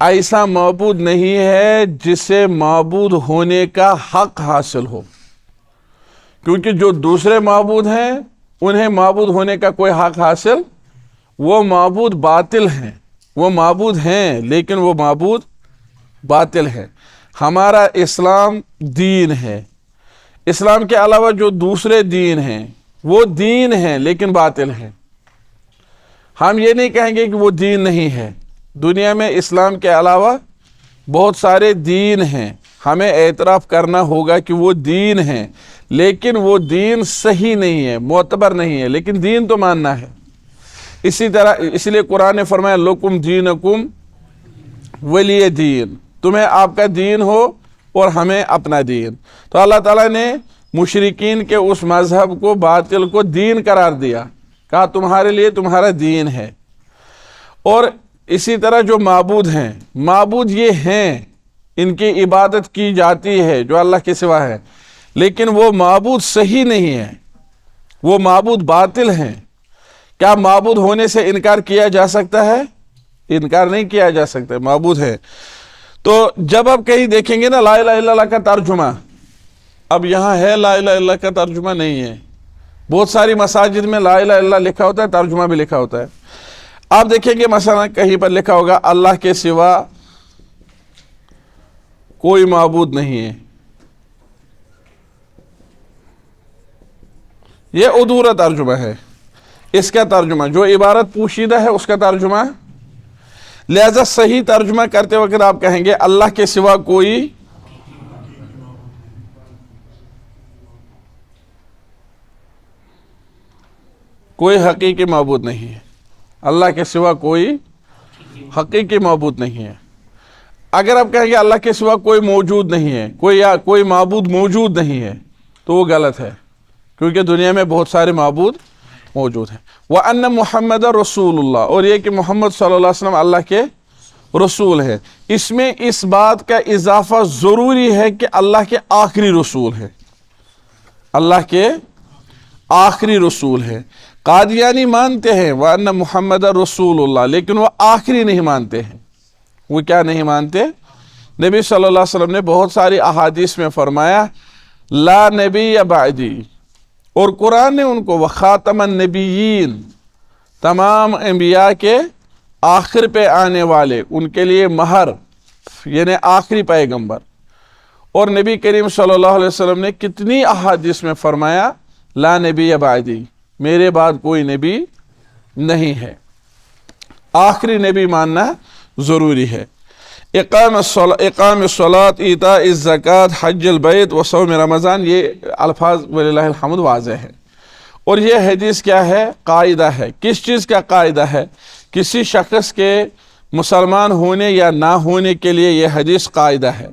ایسا معبود نہیں ہے جسے معبود ہونے کا حق حاصل ہو، کیونکہ جو دوسرے معبود ہیں انہیں معبود ہونے کا کوئی حق حاصل، وہ معبود باطل ہیں، وہ معبود ہیں لیکن وہ معبود باطل ہے۔ ہمارا اسلام دین ہے، اسلام کے علاوہ جو دوسرے دین ہیں وہ دین ہیں لیکن باطل ہیں۔ ہم یہ نہیں کہیں گے کہ وہ دین نہیں ہے، دنیا میں اسلام کے علاوہ بہت سارے دین ہیں، ہمیں اعتراف کرنا ہوگا کہ وہ دین ہیں، لیکن وہ دین صحیح نہیں ہے، معتبر نہیں ہے، لیکن دین تو ماننا ہے۔ اسی طرح اس لیے قرآن نے فرمایا لکم دینکم ولی دین، تمہیں آپ کا دین ہو اور ہمیں اپنا دین۔ تو اللہ تعالیٰ نے مشرکین کے اس مذہب کو، باطل کو دین قرار دیا، کہا تمہارے لیے تمہارا دین ہے۔ اور اسی طرح جو معبود ہیں، معبود یہ ہیں، ان کی عبادت کی جاتی ہے جو اللہ کے سوا ہے، لیکن وہ معبود صحیح نہیں ہے، وہ معبود باطل ہیں۔ کیا معبود ہونے سے انکار کیا جا سکتا ہے؟ انکار نہیں کیا جا سکتا، معبود ہے۔ تو جب آپ کہیں دیکھیں گے نا لا الہ الا اللہ کا ترجمہ، اب یہاں ہے لا الہ الا اللہ کا ترجمہ نہیں ہے، بہت ساری مساجد میں لا الہ الا اللہ لکھا ہوتا ہے، ترجمہ بھی لکھا ہوتا ہے۔ آپ دیکھیں گے مثلا کہیں پر لکھا ہوگا اللہ کے سوا کوئی معبود نہیں ہے، یہ ادھورا ترجمہ ہے۔ اس کا ترجمہ جو عبارت پوشیدہ ہے اس کا ترجمہ، لہذا صحیح ترجمہ کرتے وقت آپ کہیں گے اللہ کے سوا کوئی حقیقی معبود نہیں ہے، اللہ کے سوا کوئی حقیقی معبود نہیں ہے۔ اگر آپ کہیں گے اللہ کے سوا کوئی موجود نہیں ہے، کوئی معبود موجود نہیں ہے، تو وہ غلط ہے، کیونکہ دنیا میں بہت سارے معبود موجود ہیں۔ وَأَنَّ مُحَمَّدَ رَسُولُ اللَّهِ، اور یہ کہ محمد صلی اللہ علیہ وسلم اللہ کے رسول ہے۔ اس میں اس بات کا اضافہ ضروری ہے کہ اللہ کے آخری رسول ہے، اللہ کے آخری رسول ہے۔ قادیانی مانتے ہیں وَأَنَّ مُحَمَّدَ رَسُولُ اللَّهِ، لیکن وہ آخری نہیں مانتے ہیں۔ وہ کیا نہیں مانتے؟ نبی صلی اللہ علیہ وسلم نے بہت ساری احادیث میں فرمایا لا نبی بعدی، اور قرآن نے ان کو وخاتم النبیین، تمام انبیاء کے آخر پہ آنے والے، ان کے لیے مہر یعنی آخری پیغمبر۔ اور نبی کریم صلی اللہ علیہ وسلم نے کتنی احادیث میں فرمایا لا نبی بعدی، میرے بعد کوئی نبی نہیں ہے۔ آخری نبی ماننا ضروری ہے۔ اقام الصلاۃ، ایتاء الزکوٰۃ، حج البیت و صوم رمضان، یہ الفاظ وللہ الحمد واضح ہے۔ اور یہ حدیث کیا ہے؟ قاعدہ ہے۔ کس چیز کا قاعدہ ہے؟ کسی شخص کے مسلمان ہونے یا نہ ہونے کے لیے یہ حدیث قاعدہ ہے۔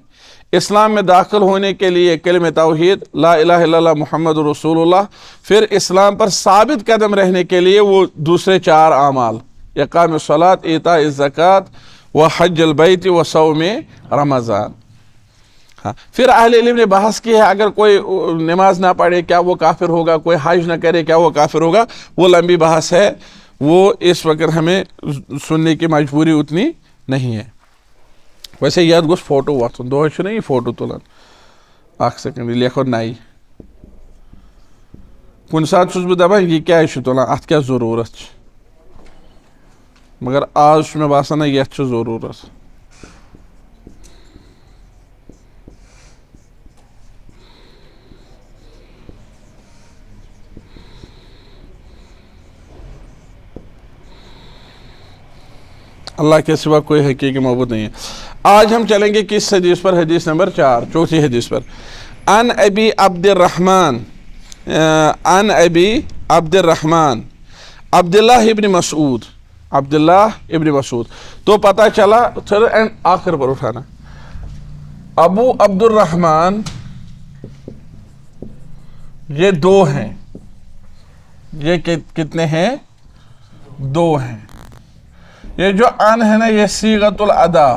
اسلام میں داخل ہونے کے لیے کلمہ توحید لا الہ الا اللہ محمد رسول اللہ، پھر اسلام پر ثابت قدم رہنے کے لیے وہ دوسرے 4 اعمال، اقام الصلاۃ، ایتاء الزکوٰۃ و حج البیت و صوم رمضان۔ پھر اہل علم نے بحث کی ہے اگر کوئی نماز نہ پڑھے کیا وہ کافر ہوگا، کوئی حج نہ کرے کیا وہ کافر ہوگا، وہ لمبی بحث ہے، وہ اس وقت ہمیں سننے کی مجبوری اتنی نہیں ہے۔ ویسے یاد گوش فوٹو واتھن دو چھ نہیں فوٹو تلان، اخ سیکنڈ لیکھو نائی کن سات چھس بہ دپان یہ کیا تلان، ات کیا ضرورت، مگر آج میں باسان یتھ چھ ضرورت۔ اللہ کے سوا کوئی حقیقی معبود نہیں ہے۔ آج ہم چلیں گے کس حدیث پر؟ حدیث نمبر 4، چوتھی حدیث پر۔ عن ابی عبد الرحمن، عن ابی عبد الرحمن عبداللہ ابن مسعود، عبداللہ ابن مسعود۔ تو پتہ چلا، آخر پر اٹھانا، ابو عبد الرحمن یہ 2 ہیں، یہ کتنے ہیں؟ 2 ہیں۔ یہ جو ان ہے نا یہ صیغۃ الادا،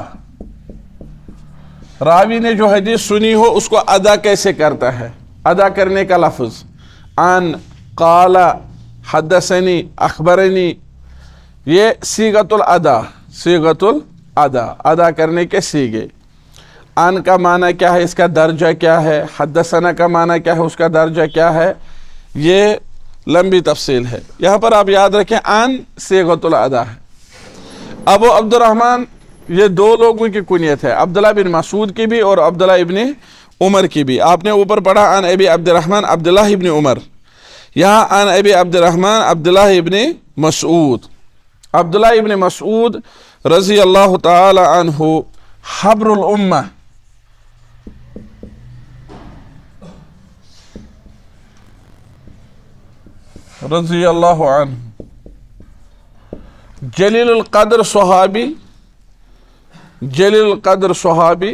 راوی نے جو حدیث سنی ہو اس کو ادا کیسے کرتا ہے، ادا کرنے کا لفظ ان، قال، حدثنی، اخبرنی، یہ صیغۃ الادا، صیغۃ ادا کرنے کے سیغے. ان کا معنی کیا ہے, اس کا درجہ کیا ہے, حدثنا کا معنی کیا ہے, اس کا درجہ کیا ہے, یہ لمبی تفصیل ہے. یہاں پر آپ یاد رکھیں ان صیغۃ الادا ہے. ابو عبد الرحمن یہ دو لوگوں کی کنیت ہے, عبداللہ بن مسعود کی بھی اور عبداللہ ابن عمر کی بھی. آپ نے اوپر پڑھا عن ابی عبد الرحمن عبداللہ ابن عمر, یہاں عن ابی عبد الرحمن عبداللہ ابن مسعود. عبداللہ ابن مسعود رضی اللہ تعالی عنہ حبر الامہ, رضی اللہ عنہ, جلیل القدر صحابی, جلیل القدر صحابی,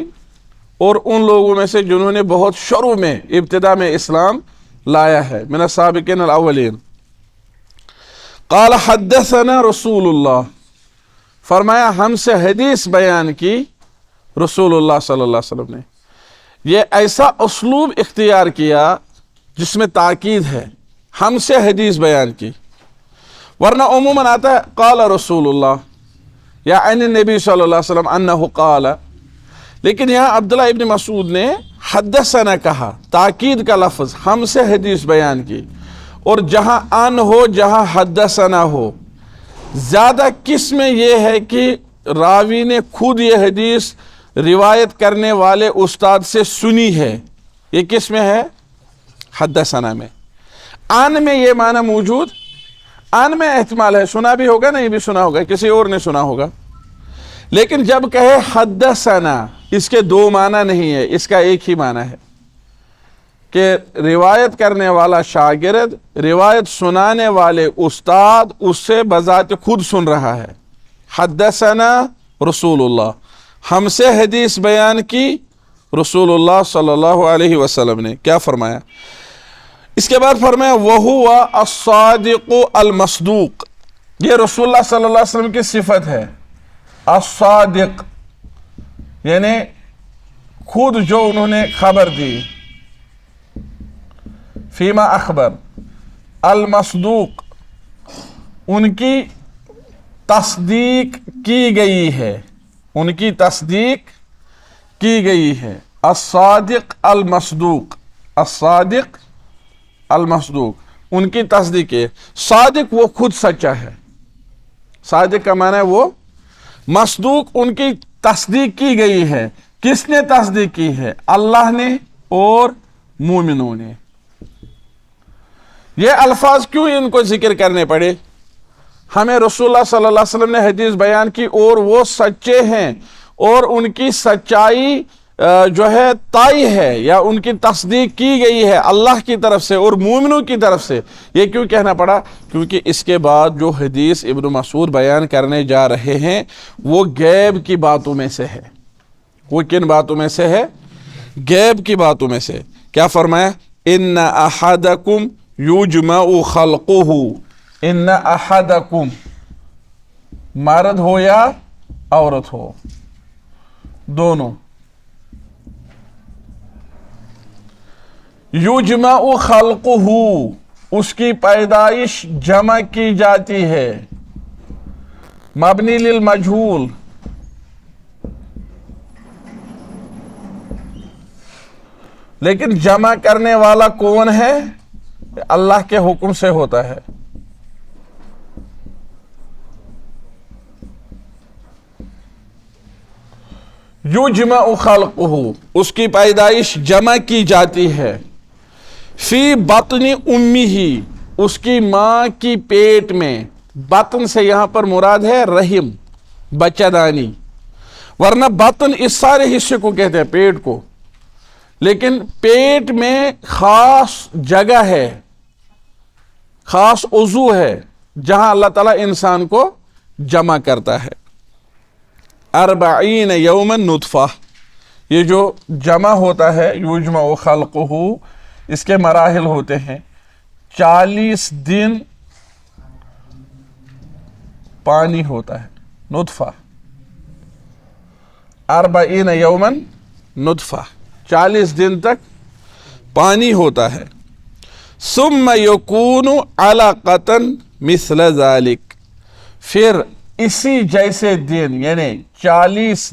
اور ان لوگوں میں سے جنہوں نے بہت شروع میں ابتدا میں اسلام لایا ہے, من السابقین الاولین. قال حدثنا رسول اللہ, فرمایا ہم سے حدیث بیان کی رسول اللہ صلی اللہ علیہ وسلم نے. یہ ایسا اسلوب اختیار کیا جس میں تاکید ہے, ہم سے حدیث بیان کی, ورنہ عموماً آتا ہے قال رسول اللہ یا عن النبی صلی اللہ علیہ وسلم انہ قال, لیکن یہاں عبداللہ ابن مسعود نے حدثنا کہا, تاکید کا لفظ, ہم سے حدیث بیان کی. اور جہاں ان ہو جہاں حدثنا ہو, زیادہ قسم یہ ہے کہ راوی نے خود یہ حدیث روایت کرنے والے استاد سے سنی ہے, یہ کس میں ہے, حدثنا میں. ان میں یہ معنی موجود, ان میں احتمال ہے سنا بھی ہوگا, نہیں بھی سنا ہوگا, کسی اور نے سنا ہوگا. لیکن جب کہے حدثنا, اس کے دو معنی نہیں ہے, اس کا ایک ہی معنی ہے کہ روایت کرنے والا شاگرد روایت سنانے والے استاد اس سے بذات خود سن رہا ہے. حدثنا رسول اللہ, ہم سے حدیث بیان کی رسول اللہ صلی اللہ علیہ وسلم نے. کیا فرمایا, اس کے بعد فرمایا وَهُوَ الصَّادِقُ الْمَصْدُوقُ, یہ رسول اللہ صلی اللہ علیہ وسلم کی صفت ہے. الصادق یعنی خود جو انہوں نے خبر دی, فیما اخبر, المصدوق ان کی تصدیق کی گئی ہے, ان کی تصدیق کی گئی ہے. الصادق المصدوق, الصادق المصدوق ان کی تصدیق ہے. صادق وہ خود سچا ہے, صادق کا معنی ہے وہ, مصدوق ان کی تصدیق کی گئی ہے. کس نے تصدیق کی ہے, اللہ نے اور مومنوں نے. یہ الفاظ کیوں ان کو ذکر کرنے پڑے, ہمیں رسول اللہ صلی اللہ علیہ وسلم نے حدیث بیان کی اور وہ سچے ہیں اور ان کی سچائی جو ہے طائی ہے یا ان کی تصدیق کی گئی ہے اللہ کی طرف سے اور مومنوں کی طرف سے. یہ کیوں کہنا پڑا, کیونکہ اس کے بعد جو حدیث ابن مسعود بیان کرنے جا رہے ہیں وہ غیب کی باتوں میں سے ہے. وہ کن باتوں میں سے ہے, غیب کی باتوں میں سے. کیا فرمایا, ان احدکم یجمع خلقہ, ان احدکم مرد ہو یا عورت ہو دونوں, یجمع خلقہ اس کی پیدائش جمع کی جاتی ہے, مبنی للمجہول, لیکن جمع کرنے والا کون ہے, اللہ کے حکم سے ہوتا ہے. یجمع خلقہ اس کی پیدائش جمع کی جاتی ہے, فی بطن امہ اس کی ماں کی پیٹ میں. بطن سے یہاں پر مراد ہے رحم, بچہ دانی, ورنہ بطن اس سارے حصے کو کہتے ہیں پیٹ کو, لیکن پیٹ میں خاص جگہ ہے, خاص عضو ہے جہاں اللہ تعالیٰ انسان کو جمع کرتا ہے. 40 یوما نطفہ, یہ جو جمع ہوتا ہے یجمع خلقہ, اس کے مراحل ہوتے ہیں. 40 دن پانی ہوتا ہے نطفہ, 40 یوما نطفہ, 40 دن تک پانی ہوتا ہے. ثم یکون علقۃ مثل ذلک, پھر اسی جیسے دن یعنی 40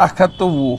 120।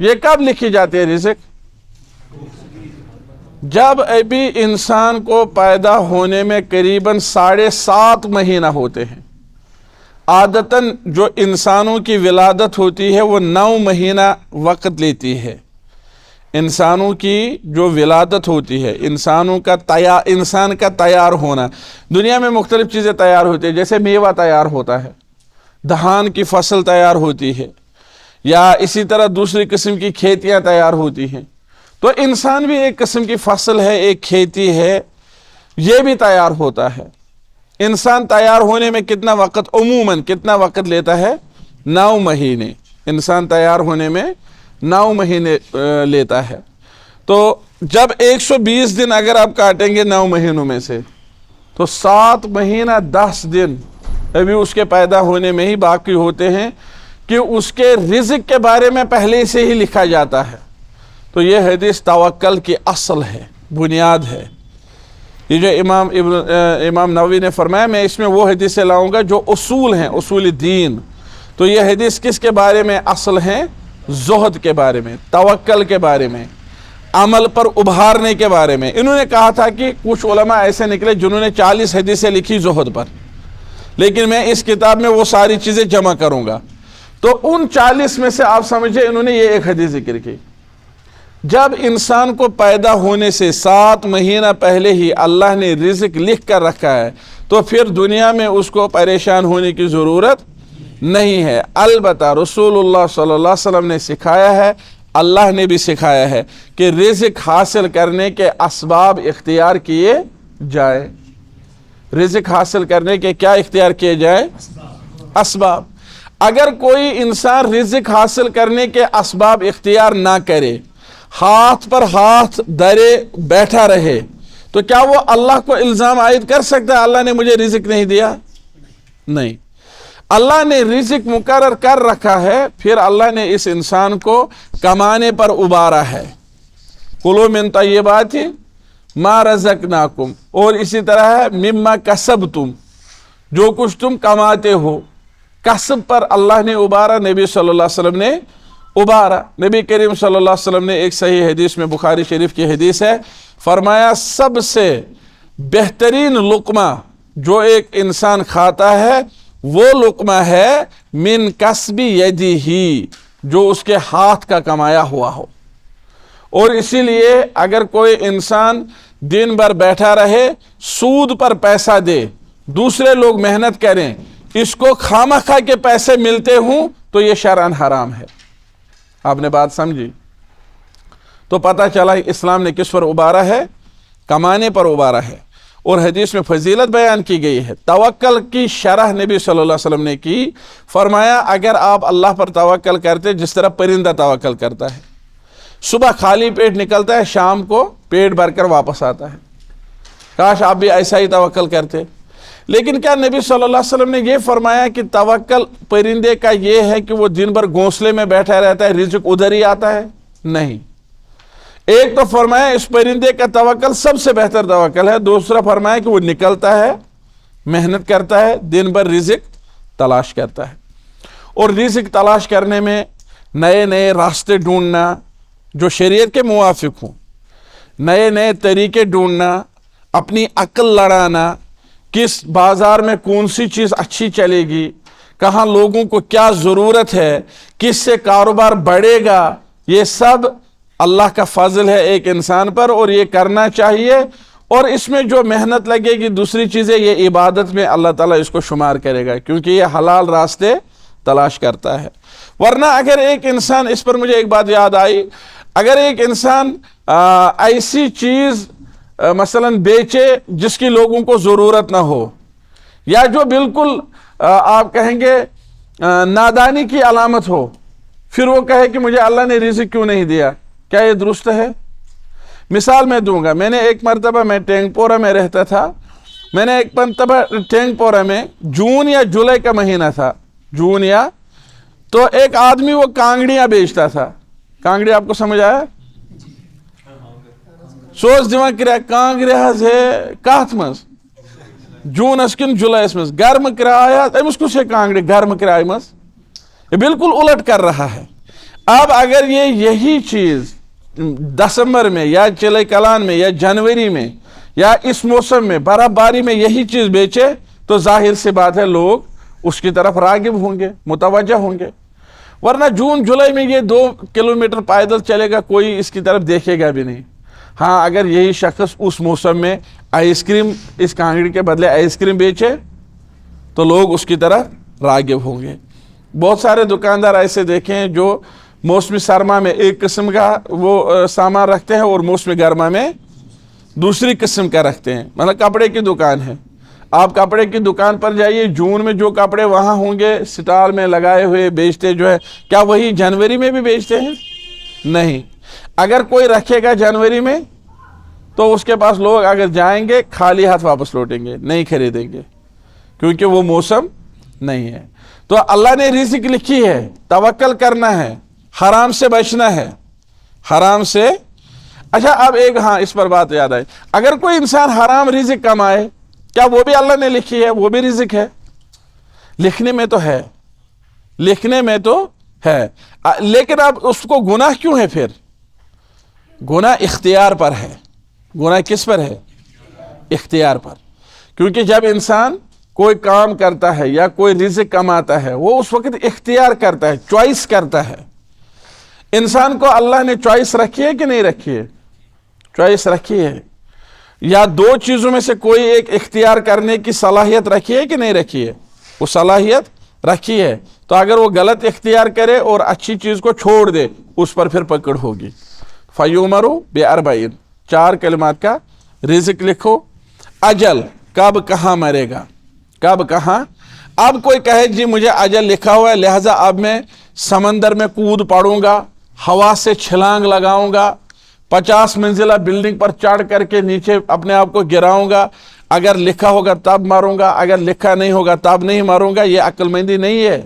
یہ کب لکھی جاتی ہے رزق؟ جب ابھی انسان کو پیدا ہونے میں قریباً 7.5 مہینہ ہوتے ہیں. عادتاً جو انسانوں کی ولادت ہوتی ہے وہ 9 مہینہ وقت لیتی ہے. انسانوں کی جو ولادت ہوتی ہے، انسان کا تیار ہونا، دنیا میں مختلف چیزیں تیار ہوتی ہیں، جیسے میوہ تیار ہوتا ہے، دھان کی فصل تیار ہوتی ہے، یا اسی طرح دوسری قسم کی کھیتیاں تیار ہوتی ہیں. تو انسان بھی ایک قسم کی فصل ہے، ایک کھیتی ہے، یہ بھی تیار ہوتا ہے. انسان تیار ہونے میں عموماً کتنا وقت لیتا ہے؟ 9 مہینے. انسان تیار ہونے میں 9 مہینے لیتا ہے. تو جب 120 دن اگر آپ کاٹیں گے 9 مہینوں میں سے، تو 7 مہینہ 10 دن ابھی اس کے پیدا ہونے میں ہی باقی ہوتے ہیں کہ اس کے رزق کے بارے میں پہلے سے ہی لکھا جاتا ہے. تو یہ حدیث توکل کی اصل ہے، بنیاد ہے. یہ جو امام نووی نے فرمایا، میں اس میں وہ حدیث سے لاؤں گا جو اصول ہیں، اصول دین. تو یہ حدیث کس کے بارے میں اصل ہیں؟ زہد کے بارے میں، توکل کے بارے میں، عمل پر ابھارنے کے بارے میں. انہوں نے کہا تھا کہ کچھ علماء ایسے نکلے جنہوں نے 40 حدیثیں لکھی زہد پر، لیکن میں اس کتاب میں وہ ساری چیزیں جمع کروں گا. تو ان 40 میں سے آپ سمجھے انہوں نے یہ ایک حدیث ذکر کی. جب انسان کو پیدا ہونے سے 7 مہینہ پہلے ہی اللہ نے رزق لکھ کر رکھا ہے، تو پھر دنیا میں اس کو پریشان ہونے کی ضرورت نہیں ہے. البتہ رسول اللہ صلی اللہ علیہ وسلم نے سکھایا ہے، اللہ نے بھی سکھایا ہے کہ رزق حاصل کرنے کے اسباب اختیار کیے جائے. رزق حاصل کرنے کے کیا اختیار کیے جائے؟ اسباب. اگر کوئی انسان رزق حاصل کرنے کے اسباب اختیار نہ کرے، ہاتھ پر ہاتھ دھرے بیٹھا رہے، تو کیا وہ اللہ کو الزام عائد کر سکتا ہے اللہ نے مجھے رزق نہیں دیا؟ نہیں. اللہ نے رزق مقرر کر رکھا ہے، پھر اللہ نے اس انسان کو کمانے پر ابھارا ہے. کلوا من طیبات ما رزقناکم، اور اسی طرح ہے مما کسبتم، جو کچھ تم کماتے ہو. کسب پر اللہ نے ابھارا، نبی صلی اللہ علیہ وسلم نے ابھارا. نبی کریم صلی اللہ علیہ وسلم نے ایک صحیح حدیث میں، بخاری شریف کی حدیث ہے، فرمایا سب سے بہترین لقمہ جو ایک انسان کھاتا ہے وہ لقمہ ہے من کسب یدہ، جو اس کے ہاتھ کا کمایا ہوا ہو. اور اسی لیے اگر کوئی انسان دن بھر بیٹھا رہے، سود پر پیسہ دے، دوسرے لوگ محنت کریں، اس کو خامخواہ کے پیسے ملتے ہوں، تو یہ شرعاً حرام ہے. آپ نے بات سمجھی؟ تو پتہ چلا اسلام نے کس پر ابھارا ہے؟ کمانے پر ابھارا ہے. اور حدیث میں فضیلت بیان کی گئی ہے. توکل کی شرح نبی صلی اللہ علیہ وسلم نے کی. فرمایا اگر آپ اللہ پر توکل کرتے جس طرح پرندہ توکل کرتا ہے، صبح خالی پیٹ نکلتا ہے، شام کو پیٹ بھر کر واپس آتا ہے، کاش آپ بھی ایسا ہی توکل کرتے. لیکن کیا نبی صلی اللہ علیہ وسلم نے یہ فرمایا کہ توکل پرندے کا یہ ہے کہ وہ دن بھر گھونسلے میں بیٹھا رہتا ہے، رزق ادھر ہی آتا ہے؟ نہیں. ایک تو فرمایا اس پرندے کا توکل سب سے بہتر توکل ہے، دوسرا فرمایا کہ وہ نکلتا ہے، محنت کرتا ہے، دن بھر رزق تلاش کرتا ہے. اور رزق تلاش کرنے میں نئے نئے راستے ڈھونڈنا جو شریعت کے موافق ہوں، نئے نئے طریقے ڈھونڈنا، اپنی عقل لڑانا، کس بازار میں کون سی چیز اچھی چلے گی، کہاں لوگوں کو کیا ضرورت ہے، کس سے کاروبار بڑھے گا، یہ سب اللہ کا فضل ہے ایک انسان پر، اور یہ کرنا چاہیے. اور اس میں جو محنت لگے گی، دوسری چیزیں، یہ عبادت میں اللہ تعالیٰ اس کو شمار کرے گا، کیونکہ یہ حلال راستے تلاش کرتا ہے. ورنہ اگر ایک انسان، اس پر مجھے ایک بات یاد آئی، اگر ایک انسان ایسی چیز مثلا بیچے جس کی لوگوں کو ضرورت نہ ہو، یا جو بالکل آپ کہیں گے نادانی کی علامت ہو، پھر وہ کہے کہ مجھے اللہ نے رزق کیوں نہیں دیا، کیا یہ درست ہے؟ مثال میں دوں گا. میں نے ایک مرتبہ، میں ٹینک پورہ میں رہتا تھا، میں نے ایک مرتبہ ٹینک پورہ میں جون یا جولائی کا مہینہ تھا، جون یا، تو ایک آدمی وہ کانگڑیاں بیچتا تھا. کانگڑی آپ کو سمجھ آیا؟ سوچ دماغ کرا کانگڑی حض ہے کات مز جونس کن جولائیس مز گرم کرایہ امس کس ہے کانگڑی گرم کرایہ مز، یہ بالکل الٹ کر رہا ہے. اب اگر یہی چیز دسمبر میں یا چلے کلان میں یا جنوری میں یا اس موسم میں برف باری میں یہی چیز بیچے تو ظاہر سی بات ہے لوگ اس کی طرف راغب ہوں گے، متوجہ ہوں گے. ورنہ جون جولائی میں یہ 2 کلومیٹر پیدل چلے گا، کوئی اس کی طرف دیکھے گا بھی نہیں. ہاں اگر یہی شخص اس موسم میں آئس کریم، اس کانگڑی کے بدلے آئس کریم بیچے تو لوگ اس کی طرف راغب ہوں گے. بہت سارے دکاندار ایسے دیکھیں ہیں جو موسم سرما میں ایک قسم کا وہ سامان رکھتے ہیں اور موسم گرما میں دوسری قسم کا رکھتے ہیں. مطلب کپڑے کی دکان ہے، آپ کپڑے کی دکان پر جائیے، جون میں جو کپڑے وہاں ہوں گے سٹال میں لگائے ہوئے بیچتے جو ہے، کیا وہی جنوری میں بھی بیچتے ہیں؟ نہیں. اگر کوئی رکھے گا جنوری میں تو اس کے پاس لوگ اگر جائیں گے خالی ہاتھ واپس لوٹیں گے، نہیں خریدیں گے، کیونکہ وہ موسم نہیں ہے. تو اللہ نے رزق لکھی ہے، توکل کرنا ہے، حرام سے بچنا ہے، حرام سے. اچھا اب ایک اس پر بات یاد آئی، اگر کوئی انسان حرام رزق کمائے کیا وہ بھی اللہ نے لکھی ہے؟ وہ بھی رزق ہے، لکھنے میں تو ہے، لکھنے میں تو ہے، لیکن اب اس کو گناہ کیوں ہے؟ پھر گناہ اختیار پر ہے. گناہ کس پر ہے؟ اختیار پر. کیونکہ جب انسان کوئی کام کرتا ہے یا کوئی رزق کماتا ہے وہ اس وقت اختیار کرتا ہے، چوائس کرتا ہے. انسان کو اللہ نے چوائس رکھی ہے کہ نہیں رکھی ہے؟ چوائس رکھی ہے. یا 2 چیزوں میں سے کوئی ایک اختیار کرنے کی صلاحیت رکھی ہے کہ نہیں رکھی ہے؟ وہ صلاحیت رکھی ہے. تو اگر وہ غلط اختیار کرے اور اچھی چیز کو چھوڑ دے اس پر پھر پکڑ ہوگی. فیومرو بِأَرْبَعٍ 4 کلمات کا رزق لکھو. اجل، کب کہاں مرے گا، کب کہاں. اب کوئی کہے جی مجھے اجل لکھا ہوا ہے لہذا اب میں سمندر میں کود پڑوں گا، ہوا سے چھلانگ لگاؤں گا، 50 منزلہ بلڈنگ پر چڑھ کر کے نیچے اپنے آپ کو گراؤں گا، اگر لکھا ہوگا تب مروں گا، اگر لکھا نہیں ہوگا تب نہیں مروں گا. یہ عقل مندی نہیں ہے.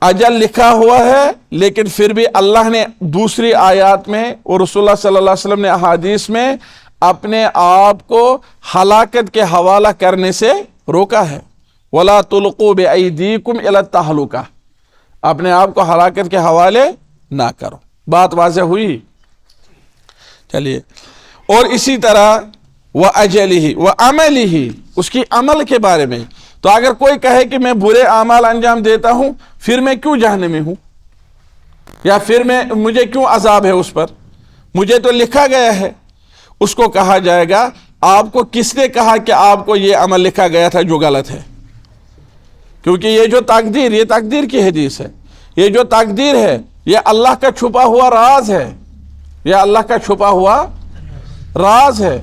اجل لکھا ہوا ہے لیکن پھر بھی اللہ نے دوسری آیات میں اور رسول اللہ صلی اللہ علیہ وسلم نے احادیث میں اپنے آپ کو ہلاکت کے حوالہ کرنے سے روکا ہے. وَلَا تُلْقُوا بِأَيْدِيكُمْ إِلَى التَّهْلُكَةِ، اپنے آپ کو ہلاکت کے حوالے نہ کرو. بات واضح ہوئی؟ چلیے. اور اسی طرح وَأَجَلِهِ وَعَمَلِهِ، اس کی عمل کے بارے میں. تو اگر کوئی کہے کہ میں برے اعمال انجام دیتا ہوں پھر میں کیوں جہنمی ہوں، یا پھر مجھے کیوں عذاب ہے اس پر، مجھے تو لکھا گیا ہے. اس کو کہا جائے گا آپ کو کس نے کہا کہ آپ کو یہ عمل لکھا گیا تھا جو غلط ہے؟ کیونکہ یہ جو تقدیر، یہ تقدیر کی حدیث ہے. یہ جو تقدیر ہے یہ اللہ کا چھپا ہوا راز ہے، یہ اللہ کا چھپا ہوا راز ہے.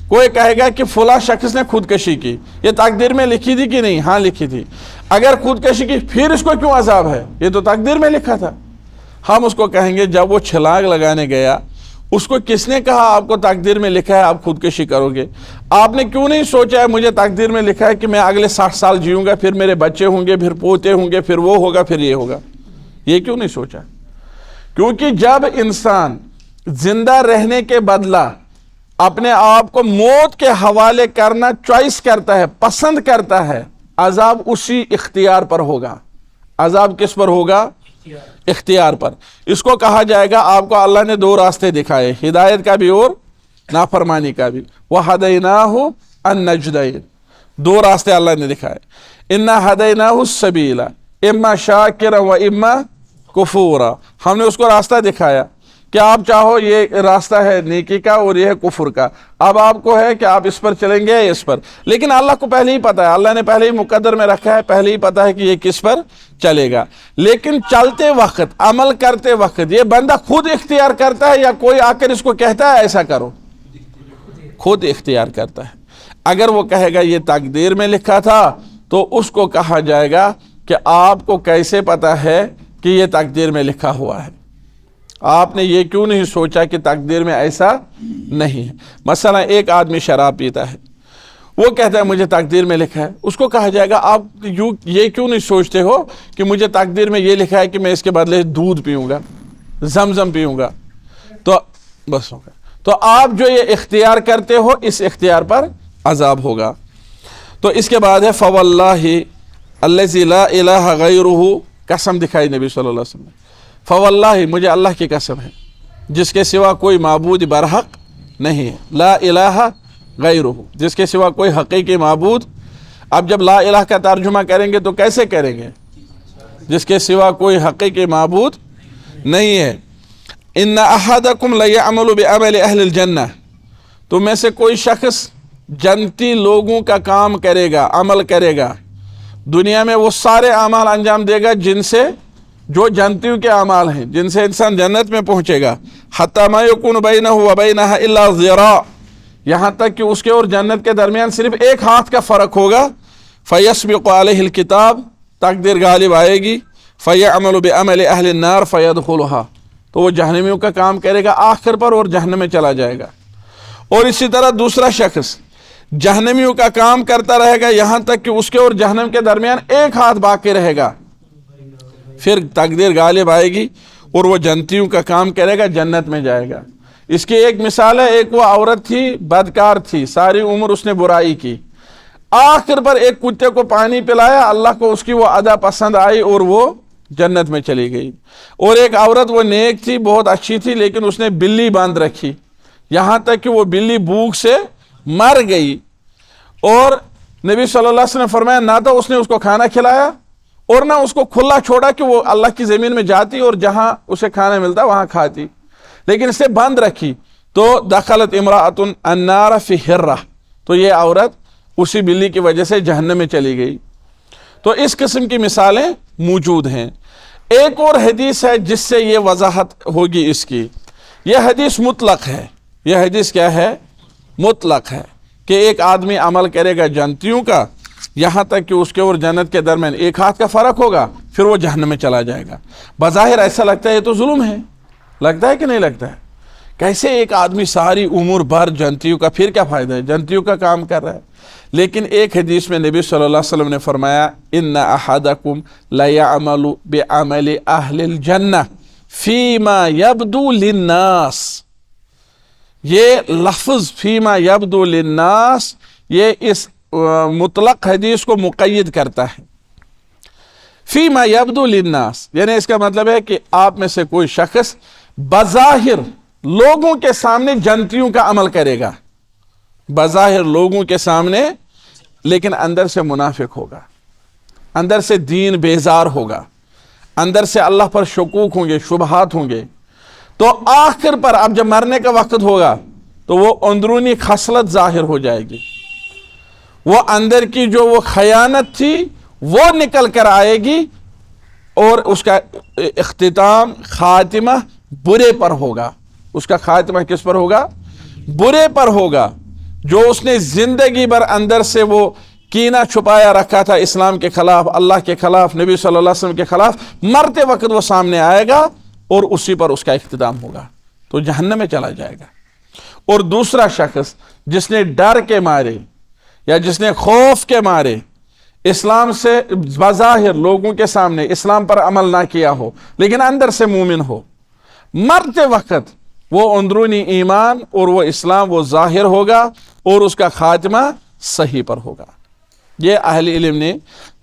کوئی کہے گا کہ فلاں شخص نے خودکشی کی، یہ تقدیر میں لکھی تھی کہ نہیں؟ ہاں لکھی تھی. اگر خودکشی کی پھر اس کو کیوں عذاب ہے؟ یہ تو تقدیر میں لکھا تھا. ہم اس کو کہیں گے جب وہ چھلانگ لگانے گیا اس کو کس نے کہا آپ کو تقدیر میں لکھا ہے آپ خودکشی کرو گے؟ آپ نے کیوں نہیں سوچا ہے مجھے تقدیر میں لکھا ہے کہ میں اگلے 60 سال جیوں گا، پھر میرے بچے ہوں گے، پھر پوتے ہوں گے، پھر وہ ہوگا، پھر یہ ہوگا؟ یہ کیوں نہیں سوچا؟ کیونکہ جب انسان زندہ رہنے کے بدلہ اپنے آپ کو موت کے حوالے کرنا چوائس کرتا ہے، پسند کرتا ہے، عذاب اسی اختیار پر ہوگا. عذاب کس پر ہوگا؟ اختیار پر. اس کو کہا جائے گا آپ کو اللہ نے 2 راستے دکھائے، ہدایت کا بھی اور نافرمانی کا بھی. وَهَدَيْنَاهُ النَّجْدَيْنِ، 2 راستے اللہ نے دکھائے. إِنَّا هَدَيْنَاهُ السَّبِيلَ إِمَّا شَاكِرًا وَإِمَّا كُفُورًا. ہم نے اس کو راستہ دکھایا کہ آپ چاہو یہ راستہ ہے نیکی کا اور یہ ہے کفر کا. اب آپ کو ہے کہ آپ اس پر چلیں گے یا اس پر، لیکن اللہ کو پہلے ہی پتا ہے، اللہ نے پہلے ہی مقدر میں رکھا ہے، پہلے ہی پتا ہے کہ یہ کس پر چلے گا. لیکن چلتے وقت، عمل کرتے وقت یہ بندہ خود اختیار کرتا ہے یا کوئی آ کر اس کو کہتا ہے ایسا کرو؟ خود اختیار کرتا ہے. اگر وہ کہے گا یہ تقدیر میں لکھا تھا تو اس کو کہا جائے گا کہ آپ کو کیسے پتا ہے کہ یہ تقدیر میں لکھا ہوا ہے؟ آپ نے یہ کیوں نہیں سوچا کہ تقدیر میں ایسا نہیں ہے؟ مثلا ایک آدمی شراب پیتا ہے، وہ کہتا ہے مجھے تقدیر میں لکھا ہے. اس کو کہا جائے گا آپ یہ کیوں نہیں سوچتے ہو کہ مجھے تقدیر میں یہ لکھا ہے کہ میں اس کے بدلے دودھ پیوں گا، زمزم پیوں گا؟ تو بس ہوگا. تو آپ جو یہ اختیار کرتے ہو اس اختیار پر عذاب ہوگا. تو اس کے بعد ہے فواللہ الذی لا الہ غیرہ، قسم دکھائی نبی صلی اللہ علیہ وسلم نے. فواللہ مجھے اللہ کی قسم ہے جس کے سوا کوئی معبود برحق نہیں ہے، لا الہ غیرہ، جس کے سوا کوئی حقیقی معبود. اب جب لا الہ کا ترجمہ کریں گے تو کیسے کریں گے؟ جس کے سوا کوئی حقیقی معبود نہیں ہے. ان احدکم لیعمل بعمل اہل الجنہ، تم میں سے کوئی شخص جنتی لوگوں کا کام کرے گا، عمل کرے گا. دنیا میں وہ سارے اعمال انجام دے گا جن سے، جو جنتیوں کے اعمال ہیں، جن سے انسان جنت میں پہنچے گا. حتی ما یکون بینہ وبینہ الا ذراع، یہاں تک کہ اس کے اور جنت کے درمیان صرف ایک ہاتھ کا فرق ہوگا. فیسبق علیہ الکتاب، تقدیر غالب آئے گی. فیعمل بعمل اہل النار فیدخلها، تو وہ جہنمیوں کا کام کرے گا آخر پر اور جہنم میں چلا جائے گا. اور اسی طرح دوسرا شخص جہنمیوں کا کام کرتا رہے گا یہاں تک کہ اس کے اور جہنم کے درمیان ایک ہاتھ باقی رہے گا. پھر تقدیر غالب آئے گی اور وہ جنتیوں کا کام کرے گا، جنت میں جائے گا. اس کی ایک مثال ہے، ایک وہ عورت تھی، بدکار تھی، ساری عمر اس نے برائی کی، آخر پر ایک کتے کو پانی پلایا، اللہ کو اس کی وہ ادا پسند آئی اور وہ جنت میں چلی گئی. اور ایک عورت وہ نیک تھی، بہت اچھی تھی، لیکن اس نے بلی باندھ رکھی یہاں تک کہ وہ بلی بھوک سے مر گئی. اور نبی صلی اللہ علیہ وسلم نے فرمایا نہ تو اس نے اس کو کھانا کھلایا اور نہ اس کو کھلا چھوڑا کہ وہ اللہ کی زمین میں جاتی اور جہاں اسے کھانا ملتا وہاں کھاتی، لیکن اسے بند رکھی. تو دخلت امرأۃ النار فی ہرہ، تو یہ عورت اسی بلی کی وجہ سے جہنم میں چلی گئی. تو اس قسم کی مثالیں موجود ہیں. ایک اور حدیث ہے جس سے یہ وضاحت ہوگی اس کی. یہ حدیث مطلق ہے. یہ حدیث کیا ہے؟ مطلق ہے کہ ایک آدمی عمل کرے گا جنتیوں کا یہاں تک کہ اس کے اور جنت کے درمیان ایک ہاتھ کا فرق ہوگا، پھر وہ جہنم میں چلا جائے گا. بظاہر ایسا لگتا ہے یہ تو ظلم ہے، لگتا ہے کہ نہیں لگتا ہے؟ کیسے ایک آدمی ساری عمر بھر جنتیوں کا، پھر کیا فائدہ ہے، جنتیوں کا کام کر رہا ہے. لیکن ایک حدیث میں نبی صلی اللہ علیہ وسلم نے فرمایا ان احدکم لیعمل بعمل اہل الجنہ فیما یبدو للناس. یہ لفظ فیما یبدو للناس یہ اس مطلق حدیث کو مقید کرتا ہے. فیما یبدو للناس یعنی اس کا مطلب ہے کہ آپ میں سے کوئی شخص بظاہر لوگوں کے سامنے جنتیوں کا عمل کرے گا، بظاہر لوگوں کے سامنے، لیکن اندر سے منافق ہوگا، اندر سے دین بیزار ہوگا، اندر سے اللہ پر شکوک ہوں گے، شبہات ہوں گے. تو آخر پر اب جب مرنے کا وقت ہوگا تو وہ اندرونی خصلت ظاہر ہو جائے گی، وہ اندر کی جو وہ خیانت تھی وہ نکل کر آئے گی اور اس کا اختتام، خاتمہ برے پر ہوگا. اس کا خاتمہ کس پر ہوگا؟ برے پر ہوگا. جو اس نے زندگی بھر اندر سے وہ کینہ چھپایا رکھا تھا اسلام کے خلاف، اللہ کے خلاف، نبی صلی اللہ علیہ وسلم کے خلاف، مرتے وقت وہ سامنے آئے گا اور اسی پر اس کا اختتام ہوگا، تو جہنم میں چلا جائے گا. اور دوسرا شخص جس نے ڈر کے مارے یا جس نے خوف کے مارے اسلام سے بظاہر لوگوں کے سامنے اسلام پر عمل نہ کیا ہو لیکن اندر سے مومن ہو، مرتے وقت وہ اندرونی ایمان اور وہ اسلام وہ ظاہر ہوگا اور اس کا خاتمہ صحیح پر ہوگا. یہ اہل علم نے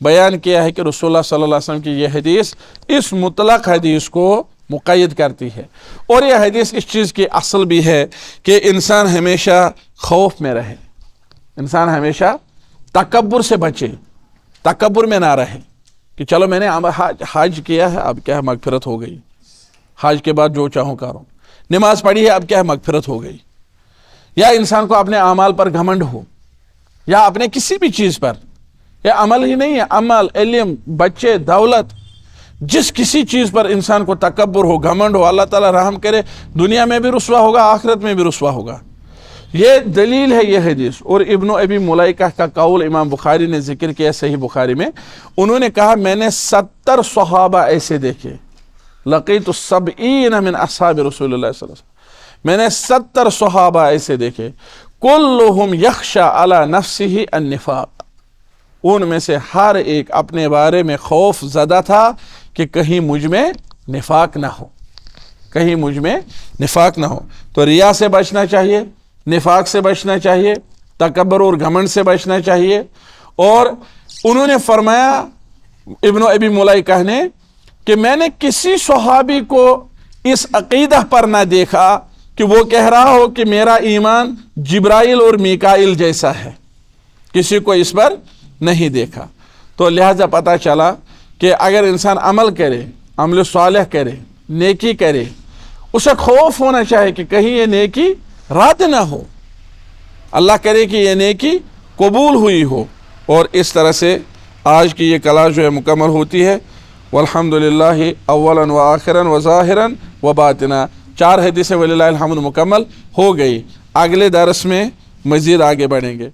بیان کیا ہے کہ رسول اللہ صلی اللہ علیہ وسلم کی یہ حدیث اس مطلق حدیث کو مقید کرتی ہے. اور یہ حدیث اس چیز کی اصل بھی ہے کہ انسان ہمیشہ خوف میں رہے، انسان ہمیشہ تکبر سے بچے، تکبر میں نہ رہے کہ چلو میں نے حج کیا ہے اب کیا ہے مغفرت ہو گئی، حج کے بعد جو چاہوں کروں، نماز پڑھی ہے اب کیا ہے مغفرت ہو گئی. یا انسان کو اپنے اعمال پر گھمنڈ ہو یا اپنے کسی بھی چیز پر، یا عمل ہی نہیں ہے، عمل، علم، بچے، دولت، جس کسی چیز پر انسان کو تکبر ہو، گھمنڈ ہو، اللہ تعالیٰ رحم کرے دنیا میں بھی رسوا ہوگا، آخرت میں بھی رسوا ہوگا. یہ دلیل ہے یہ حدیث. اور ابن ابی ملیکہ کا قول امام بخاری نے ذکر کیا صحیح بخاری میں، انہوں نے کہا میں نے 70 صحابہ ایسے دیکھے، لقیت 70 من اصحاب رسول اللہ صلی اللہ علیہ وسلم، میں نے 70 صحابہ ایسے دیکھے، کلہم یخشی علی نفسہ النفاق، ان میں سے ہر ایک اپنے بارے میں خوف زدہ تھا کہ کہیں مجھ میں نفاق نہ ہو، کہیں مجھ میں نفاق نہ ہو. تو ریا سے بچنا چاہیے، نفاق سے بچنا چاہیے، تکبر اور گھمنڈ سے بچنا چاہیے. اور انہوں نے فرمایا ابن ابی ملیکہ نے کہ میں نے کسی صحابی کو اس عقیدہ پر نہ دیکھا کہ وہ کہہ رہا ہو کہ میرا ایمان جبرائیل اور میکائیل جیسا ہے، کسی کو اس پر نہیں دیکھا۔ تو لہذا پتہ چلا کہ اگر انسان عمل کرے، عمل صالح کرے، نیکی کرے، اسے خوف ہونا چاہے کہ کہیں یہ نیکی رد نہ ہو، اللہ کرے کہ یہ نیکی قبول ہوئی ہو، اور اس طرح سے آج کی یہ کلاس جو ہے مکمل ہوتی ہے۔ والحمدللہ اولا و آخرا و ظاہرا و باطنا، 4 حدیثیں وللہ الحمد مکمل ہو گئی۔ اگلے درس میں مزید آگے بڑھیں گے۔